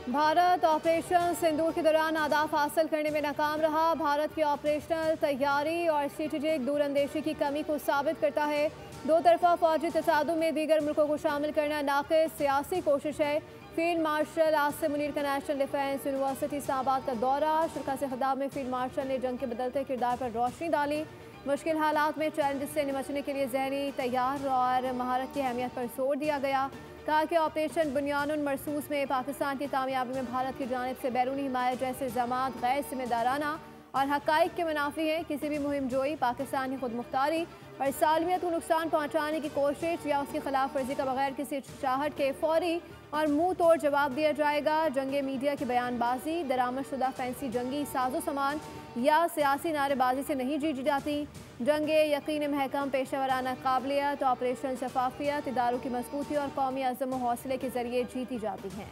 Bharat operation सिंदूर के दौरान अहदाफ हासिल करने में नाकाम रहा। भारत की ऑपरेशनल तैयारी और स्ट्रेटेजिक दूरअंदेशी की कमी को साबित करता है। दो तरफा फौजी तसादुम में दीगर मुल्कों को शामिल करना नाक़िस सियासी कोशिश है। फील्ड मार्शल आसिम मुनीर का नेशनल डिफेंस यूनिवर्सिटी इस्लामाबाद का दौरा। शुरा से खिताब में फील्ड मार्शल ने जंग के बदलते किरदार पर रोशनी डाली। मुश्किल हालात में चैलेंज से निपटने के लिए जहनी तैयार और महारत की अहमियत पर जोर दिया गया। कहा कि ऑपरेशन बुनियानुन मरसूस में पाकिस्तान की कामयाबी में भारत की जानिब से बैरूनी हिमायत जैसे इल्ज़ामात गैर जिम्मेदाराना और हक़ाइक़ के मुनाफी हैं। किसी भी मुहिम जोई, पाकिस्तान की खुद मुख्तारी और सालमियत को नुकसान पहुँचाने की कोशिश या उसकी खिलाफ वर्जी का बगैर किसी चाहत के फौरी और मुँह तोड़ जवाब दिया जाएगा। जंगे मीडिया की बयानबाजी, दरामदशुदा फैंसी जंगी साजो सामान या सियासी नारेबाजी से नहीं जीती जाती। जंगे यकीन महकम, पेशेवराना काबिलियत, ऑपरेशन शफाफियत, इदारों की मजबूती और कौमी अज़म व हौसले के ज़रिए जीती जाती हैं।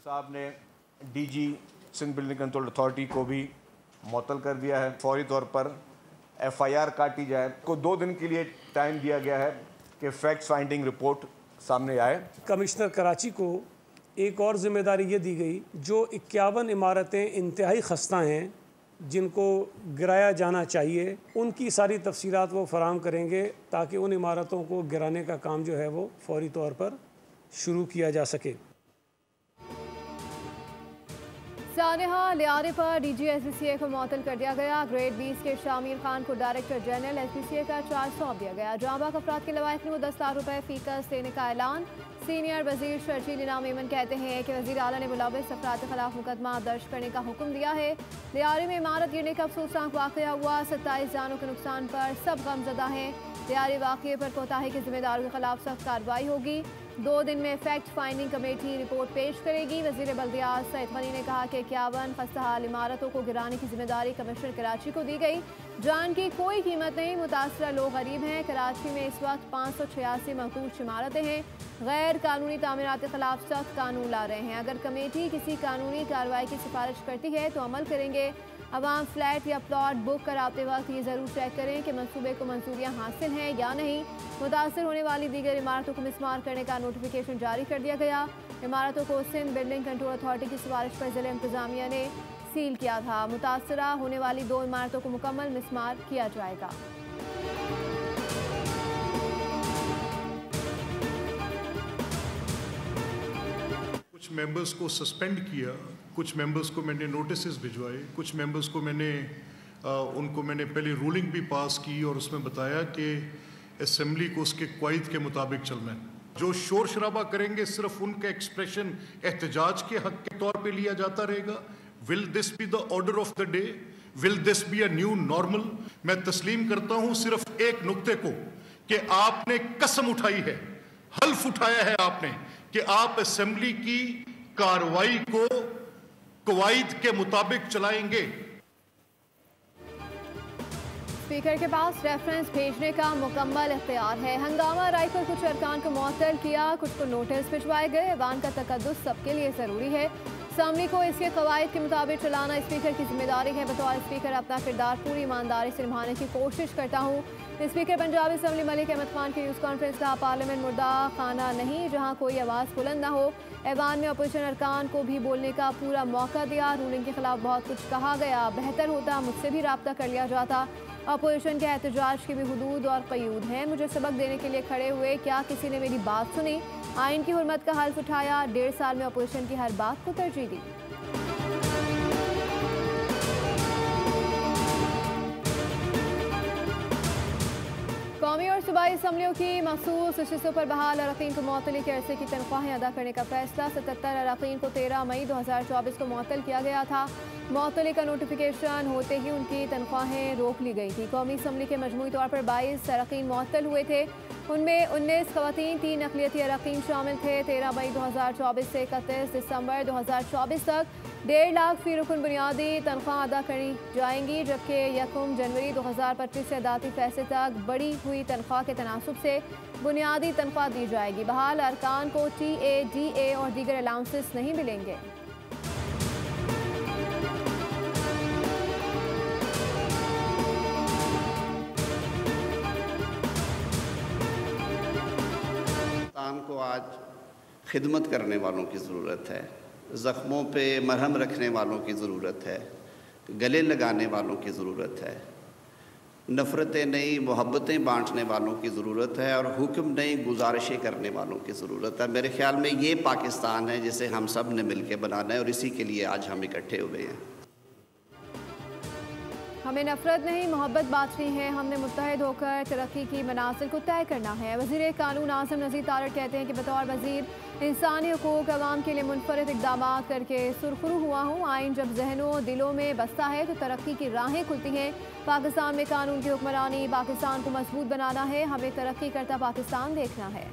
साहब ने DG Sindh building control authority को भी मुअत्तल कर दिया है। फौरी तौर पर FIR काटी जाए। को 2 दिन के लिए टाइम दिया गया है कि फैक्ट फाइंडिंग रिपोर्ट सामने आए। कमिश्नर कराची को एक और जिम्मेदारी ये दी गई, जो 51 इमारतें इंतहाई खस्ता हैं जिनको गिराया जाना चाहिए, उनकी सारी तफसीलात वो फराहम करेंगे ताकि उन इमारतों को गिराने का काम जो है वो फौरी तौर पर शुरू किया जा सके। सानेहा लियारे पर DG SPCA को मुअत्तल कर दिया गया। ग्रेड 20 के शामिर खान को डायरेक्टर जनरल SPCA का चार्ज सौंप दिया गया। जांबाज अफराद के लवाहिक को 10 लाख रुपए फीकस देने का ऐलान। सीनियर वजीर शर्जील इनाम मेमन कहते हैं कि वजीर आला ने मुलव्वस अफराद के खिलाफ मुकदमा दर्ज करने का हुक्म दिया है। लियारे में इमारत गिरने का अफसोसनाक वाक़या हुआ। 27 जानों के नुकसान पर सब गमजदा हैं। लियारे वाक़ये पर कोताही के जिम्मेदारों के खिलाफ सख्त कार्रवाई होगी। 2 दिन में फैक्ट फाइंडिंग कमेटी रिपोर्ट पेश करेगी। वज़ीर बल्दियात सईद गनी ने कहा कि 51 खस्ताहाल इमारतों को गिराने की जिम्मेदारी कमिश्नर कराची को दी गई। जान की कोई कीमत नहीं, मुतासरा लोग गरीब हैं। कराची में इस वक्त 586 महफूज इमारतें हैं। गैर कानूनी तामीरात के खिलाफ सख्त कानून ला रहे हैं। अगर कमेटी किसी कानूनी कार्रवाई की सिफारिश करती है तो अमल करेंगे। अवाम फ्लैट या प्लॉट बुक कराते वक्त ये ज़रूर चेक करें कि मनसूबे को मंजूरियाँ हासिल हैं या नहीं। मुतासर होने वाली दीगर इमारतों को मिसमार करने का नोटिफिकेशन जारी कर दिया गया। इमारतों को सिंध बिल्डिंग कंट्रोल अथॉरिटी की सिफारिश पर ज़िला इंतज़ामिया ने सील किया था। मुतासरा होने वाली 2 इमारतों को मुकम्मल मिसमार किया जाएगा। कुछ मेंबर्स को सस्पेंड किया, कुछ मेंबर्स को मैंने नोटिसेस भिजवाए, कुछ मेंबर्स को उनको मैंने पहले रूलिंग भी पास की और उसमें बताया कि असेंबली को उसके क़वाइद के मुताबिक चलना है। जो शोर शराबा करेंगे सिर्फ उनका एक्सप्रेशन एहतजाज के हक के तौर पे लिया जाता रहेगा। Will this be the order of the day? Will this be a new normal? मैं तस्लीम करता हूँ सिर्फ एक नुक्ते को कि आपने कसम उठाई है, हल्फ उठाया है आपने कि आप असेंबली की कार्रवाई को क़वाइद के मुताबिक चलाएंगे। स्पीकर के पास रेफरेंस भेजने का मुकम्मल इख्तियार है। हंगामा राय पर कुछ अरकान को मुअत्तल किया, कुछ को नोटिस भिजवाए गए। ऐवान का तकद्दुस सबके लिए ज़रूरी है। असेंबली को इसके क़वाइद के मुताबिक चलाना स्पीकर की जिम्मेदारी है। बतौर स्पीकर अपना किरदार पूरी ईमानदारी से निभाने की कोशिश करता हूँ। स्पीकर पंजाब असेंबली मलिक अहमद खान की न्यूज़ कॉन्फ्रेंस का पार्लियामेंट मुर्दा खाना नहीं जहाँ कोई आवाज़ बुलंद न हो। ऐवान में अपोजिशन अरकान को भी बोलने का पूरा मौका दिया। रूलिंग के खिलाफ बहुत कुछ कहा गया, बेहतर होता मुझसे भी रब्ता कर लिया जाता। अपोजिशन के एहतजाज के भी हुदूद और क़यूद हैं। मुझे सबक देने के लिए खड़े हुए, क्या किसी ने मेरी बात सुनी? आइन की हुर्मत का हल्फ उठाया। 1.5 साल में अपोजिशन की हर बात को तरजीह दी। कौमी और सूबाई असम्बलियों की मखसूस नशिस्तों पर बहाल अरकान को मुअत्तली के अरसे की तनख्वाहें अदा करने का फैसला। 77 अरकान को 13 मई 2024 को मुअत्तल किया गया था। मुअत्तली का नोटिफिकेशन होते ही उनकी तनख्वाहें रोक ली गई थी। कौमी असम्बली के मजमूई तौर पर 22 अरकान मुअत्तल हुए थे। उनमें 19 ख़वातीन, 3 अक़लियती अरकान शामिल थे। 13 मई 2024 से 31 दिसंबर 2024 तक 1.5 लाख फी रुकन बुनियादी तनख्वाह अदा करी जाएंगी, जबकि 1 जनवरी 2025 से अदाती फैसले तक बढ़ी हुई तनख्वाह के तनासुब से बुनियादी तनख्वाह दी जाएगी। बहाल अरकान को TA, DA और दीगर अलाउंसेस नहीं मिलेंगे। पाकिस्तान को आज खिदमत करने वालों की ज़रूरत है, ज़ख्मों पे मरहम रखने वालों की ज़रूरत है, गले लगाने वालों की ज़रूरत है, नफ़रतें नहीं मोहब्बतें बांटने वालों की ज़रूरत है और हुक्म नहीं गुजारिशें करने वालों की ज़रूरत है। मेरे ख़्याल में ये पाकिस्तान है जिसे हम सब ने मिल के बनाना है और इसी के लिए आज हम इकट्ठे हुए हैं। हमें नफरत नहीं मोहब्बत बांटनी है, हमने मुत्तहिद होकर तरक्की की मनासिल को तय करना है। वज़ीर कानून आज़म नज़ीर तारड़ कहते हैं कि बतौर वज़ीर इंसानी हुकूक अवाम के लिए मुनफरद इक़दाम करके सुरखरू हुआ हूँ। आइन जब जहनों दिलों में बसता है तो तरक्की की राहें खुलती हैं। पाकिस्तान में कानून की हुक्मरानी, पाकिस्तान को मजबूत बनाना है, हमें तरक्की करता पाकिस्तान देखना है।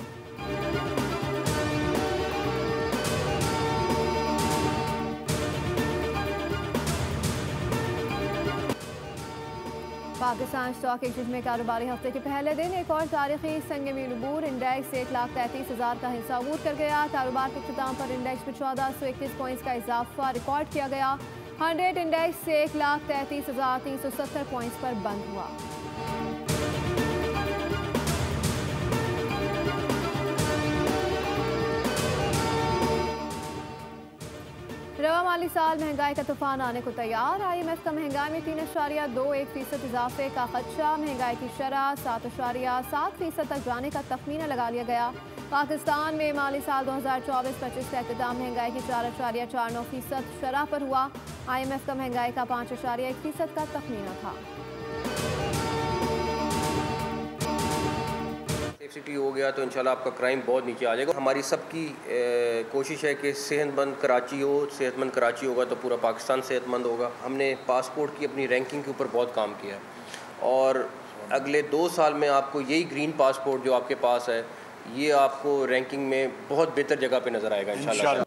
पाकिस्तान स्टॉक एक्सचेंज में कारोबारी हफ्ते के पहले दिन एक और तारीखी संग मील अबूर। इंडेक्स 1,33,000 का हिस्सा अबूर कर गया। कारोबार के इख्तिताम पर इंडेक्स में 1421 पॉइंट्स का इजाफा रिकॉर्ड किया गया। 100 इंडेक्स 1,33,370 पॉइंट्स पर बंद हुआ। रवा माली साल महंगाई का तूफान आने को तैयार। IMF का महंगाई में 3.21% इजाफे का खदशा। महंगाई की शरह 7.7% तक जाने का तखमीना लगा लिया गया। पाकिस्तान में माली साल 2024-25 का इख्तिताम महंगाई की 4.49% शरह पर हुआ। IMF का महंगाई का 5.1% का तखमीना था। सिटी हो गया तो इंशाल्लाह आपका क्राइम बहुत नीचे आ जाएगा। हमारी सबकी कोशिश है कि सेहतमंद कराची हो, सेहतमंद कराची होगा तो पूरा पाकिस्तान सेहतमंद होगा। हमने पासपोर्ट की अपनी रैंकिंग के ऊपर बहुत काम किया है और अगले 2 साल में आपको यही ग्रीन पासपोर्ट जो आपके पास है ये आपको रैंकिंग में बहुत बेहतर जगह पे नज़र आएगा इंशाल्लाह।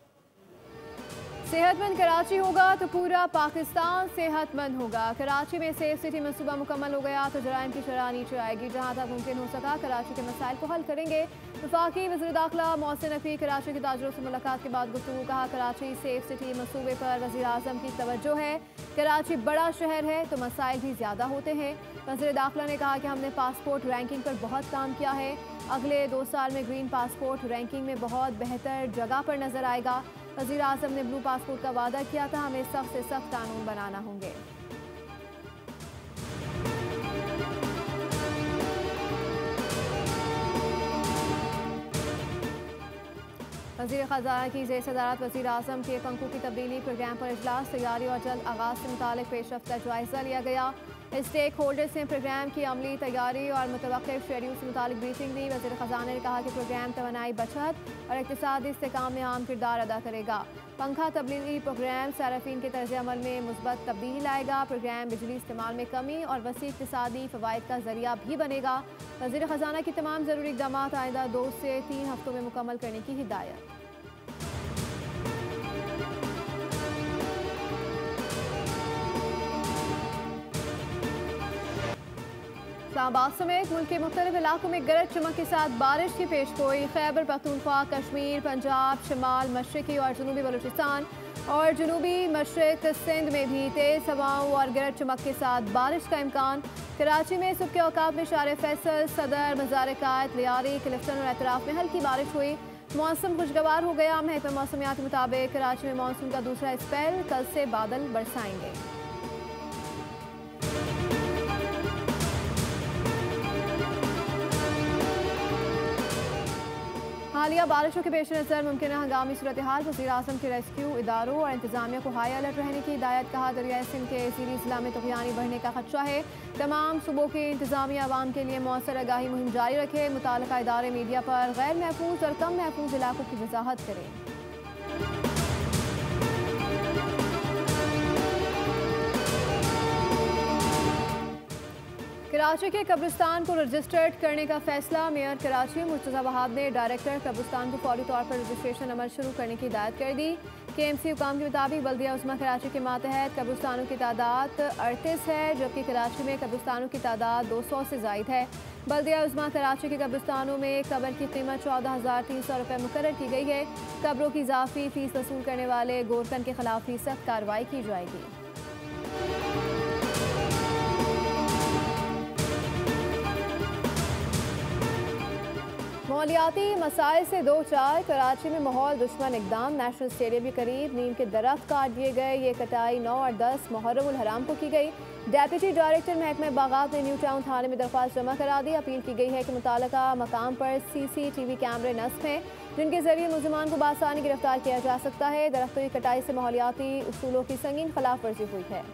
सेहतमंद कराची होगा तो पूरा पाकिस्तान सेहतमंद होगा। कराची में सेफ सिटी मंसूबा मुकम्मल हो गया तो जराइम की शरह नीचे आएगी। जहां तक मुमकिन हो सका कराची के मसाइल को हल करेंगे। वफाकी वज़ीर दाखिला मोहसिन नकवी कराची के ताजरों से मुलाकात के बाद गुफ्तगू। कहा कराची सेफ सिटी मंसूबे पर वज़ीर आज़म की तवज्जो है। कराची बड़ा शहर है तो मसाइल भी ज़्यादा होते हैं। वज़ीर दाखिला ने कहा कि हमने पासपोर्ट रैंकिंग पर बहुत काम किया है। अगले 2 साल में ग्रीन पासपोर्ट रैंकिंग में बहुत बेहतर जगह पर नजर आएगा। वज़ीर आज़म ने ब्लू पासपोर्ट का वादा किया था, हमें सख्त से सख्त कानून बनाना होंगे। वज़ीर ख़ज़ाना की ज़ेर सदारत वज़ीर आज़म के पंखों की तब्दीली प्रोग्राम पर इजलास। तैयारी और जल्द आगाज़ से मुतालिक पेशरफ्त का जायज़ा लिया गया। स्टेक होल्डर्स ने प्रोग्राम की अमली तैयारी और मुतवक्किल शेड्यूल से मुतालिक ब्रीफिंग दी। वज़ीर ख़ज़ाना ने कहा कि प्रोग्राम तवानाई बचत और इक़्तिसादी इस्तेहकाम में अहम किरदार अदा करेगा। पंखा तब्दीली प्रोग्राम सार्फिन के तर्ज़ अमल में मुस्बत तब्दीली लाएगा। प्रोग्राम बिजली इस्तेमाल में कमी और वसी इक़्तिसादी फ़वाइद का ज़रिया भी बनेगा। वज़ीर ख़ज़ाना की तमाम ज़रूरी इक़दाम आइंदा 2 से 3 हफ्तों में मुकम्मल करने की हिदायत। इस्लामाबाद समेत मुल्क के मुख्तलिफ इलाकों में गरज चमक के साथ बारिश की पेशगोई। खैबर पख्तूनख्वा, कश्मीर, पंजाब, शिमाल मशरक़ी और जनूबी बलूचिस्तान और जनूबी मशरक़ सिंध में भी तेज़ हवाओं और गरज चमक के साथ बारिश का इम्कान। कराची में सुबह के औकात में शार फैसल, सदर, मज़ार-ए-कायद, लियारी, क्लिफ्टन और एतराफ़ में हल्की बारिश हुई। मौसम खुशगवार हो गया। महकमा मौसमियात के मुताबिक कराची में मानसून का दूसरा स्पेल कल से बादल बरसाएंगे। हालिया बारिशों के पेश नज़र मुमकिन हंगामी सूरत हाल। वज़ीर आज़म के रेस्क्यू इदारों और इंतजामिया को हाई अलर्ट रहने की हिदायत। कहा दरियाए सिंध के ज़ीली ज़िला में तुग़यानी बढ़ने का खदशा है। तमाम सूबों की इंतजामिया आवाम के लिए मौसर आगाही मुहिम जारी रखे। मुताल्लिक़ा इदारे मीडिया पर गैर महफूज और कम महफूज इलाकों की वजाहत करें। कराची के कब्रिस्तान को रजिस्टर्ड करने का फैसला। मेयर कराची मुर्तज़ा वहाब ने डायरेक्टर कब्रिस्तान को फौरी तौर पर रजिस्ट्रेशन अमल शुरू करने की हिदायत कर दी। KMC हुकाम के मुताबिक बल्दिया उस्मा कराची के मातहत कब्रिस्तानों की तादाद 38 है, जबकि कराची में कब्रिस्तानों की तादाद 200 से ज़ायद है। बल्दिया उस्मा कराची के कब्रिस्तानों में कब्र की कीमत 14,300 रुपये मुकर्रर की गई है। कब्रों की इजाफी फीस वसूल करने वाले गोरकन के खिलाफ भी सख्त कार्रवाई की जाएगी। माहौलियाती मसाइल से दो चार, कराची में माहौल दुश्मन इकदाम, नेशनल स्टेडियम के करीब नीम के दरख्त काट दिए गए। ये कटाई 9 और 10 मुहर्रम उल हराम को की गई। डेप्यूटी डायरेक्टर महकमा बागात ने न्यू टाउन थाने में दरख्वास्त जमा करा दी। अपील की गई है कि मुतालका मकाम पर CCTV कैमरे नस्ब हैं जिनके जरिए मुलजमान को बासानी गिरफ्तार किया जा सकता है। दरख्तों की कटाई से माहौलियाती उसूलों की संगीन खिलाफ वर्जी हुई है।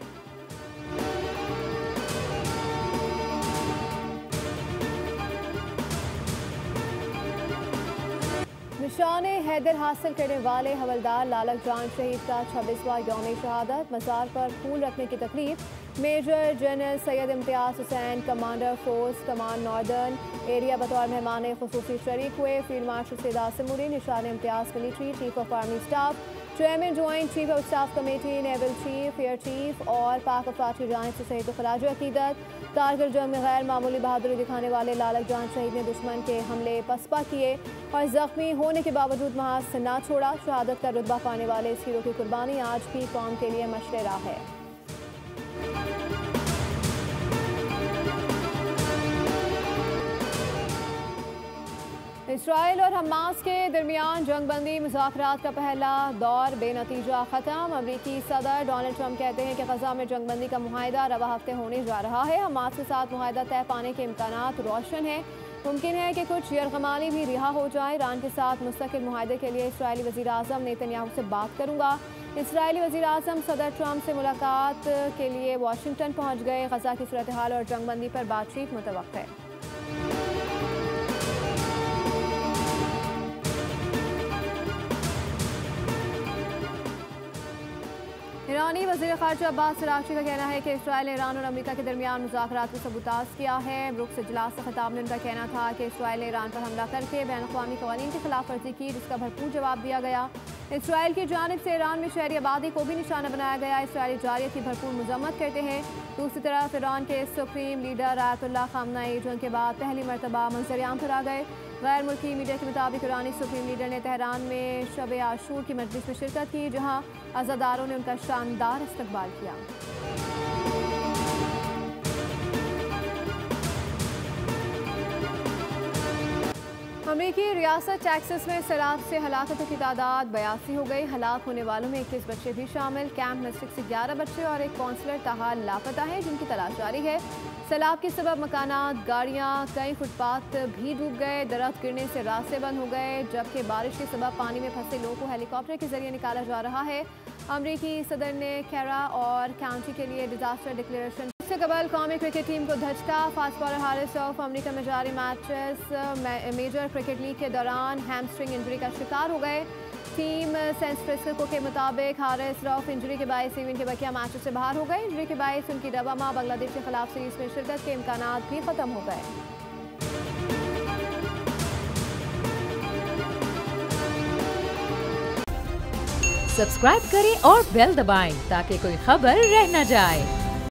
निशान हैदर हासिल करने वाले हवलदार लालक जान शहीद का 26वां यौम शहादत। मज़ार पर फूल रखने की तकरीब major general Syed Imtiaz Hussain, commander force command northern area, बतौर मेहमान खुसूसी शरीक हुए। फील्ड मार्शल सैयद आसिम मुरी, निशान इम्तियाज़ military chief of army staff, chairman joint chief of staff committee, naval chief, air chief और पाक अफवाज की जानिब से शहीद खराज अकीदत। कारगिल जंग में गैर मामूली बहादुरी दिखाने वाले लालक जान शहीद ने दुश्मन के हमले पसपा किए और जख्मी होने के बावजूद महाज ना छोड़ा। शहादत का रुतबा पाने वाले इस हीरो की कुर्बानी आज भी कौम के लिए मशरे राह है। इसराइल और हमास के दरमियान जंगबंदी मुज़ाकरात का पहला दौर बेनतीजा ख़त्म। अमरीकी सदर डोनाल्ड ट्रंप कहते हैं कि ग़ज़ा में जंगबंदी का मुआहिदा रवा हफ्ते होने जा रहा है। हमास के साथ मुआहिदा तय पाने के इम्कानात रोशन हैं। मुमकिन है कि कुछ यरगमाली भी रिहा हो जाए। ईरान के साथ मुस्तकिल मुआहिदे के लिए इसराइली वज़ीर-ए-आज़म नेतन्याहू से बात करूँगा। इसराइली वज़ीर-ए-आज़म सदर ट्रंप से मुलाकात के लिए वाशिंगटन पहुँच गए। ग़ज़ा की सूरत हाल और जंगबंदी पर बातचीत मुतवक्किल है। ईरानी वज़ीर ख़ारिजा अब्बास अराग़ची का कहना है कि इसराइल ने ईरान और अमेरिका के दरमियान मुज़ाकरात को सबूताज़ किया है। ब्रुक्स इजलास से खिताब में उनका कहना था कि इसराइल ने ईरान पर हमला करके बैन-अक़वामी क़वानीन की खिलाफ वर्जी की, जिसका भरपूर जवाब दिया गया। इसराइल की जानिब से ईरान में शहरी आबादी को भी निशाना बनाया गया। इसराइली जारियत की भरपूर मज़म्मत करते हैं। दूसरी तरफ ईरान के सुप्रीम लीडर आयतुल्लाह ख़ामनेई जंग के बाद पहली मरतबा मंज़र-ए-आम पर आ गए। गैर मुल्की मीडिया के मुताबिक ईरानी सुप्रीम लीडर ने तेहरान में शब आशूर की मजलिस में शिरकत की, जहाँ अज़ादारों ने उनका शानदार इस्तकबाल किया। अमेरिकी रियासत टेक्सास में सैलाब से हलाकतों की तादाद 82 हो गई। हलाक होने वालों में 21 बच्चे भी शामिल। कैंप मिस्टिक से 11 बच्चे और एक काउंसलर ताहाल लापता हैं, जिनकी तलाश जारी है। सैलाब के सबब मकानात, गाड़ियाँ, कई फुटपाथ भी डूब गए। दरख्त गिरने से रास्ते बंद हो गए, जबकि बारिश के सबब पानी में फंसे लोगों को हेलीकॉप्टर के जरिए निकाला जा रहा है। अमरीकी सदर ने कैरा और काउंटी के लिए डिजास्टर डिक्लेरेशन से कबल कौमी क्रिकेट टीम को धचका। फास्ट बॉलर हारिस रऊफ अमरीका में जारी मैचेस मेजर क्रिकेट लीग के दौरान हैमस्ट्रिंग इंजरी का शिकार हो गए। टीम सैन फ्रांसिस्को के मुताबिक हारिस रऊफ इंजरी के बायस इवेंट के बकिया मैचेस से बाहर हो गए। इंजरी के बायस उनकी रवामा बांग्लादेश के खिलाफ सीरीज में शिरकत के इम्कानात भी खत्म हो गए। सब्सक्राइब करें और बेल दबाएं ताकि कोई खबर रह न जाए।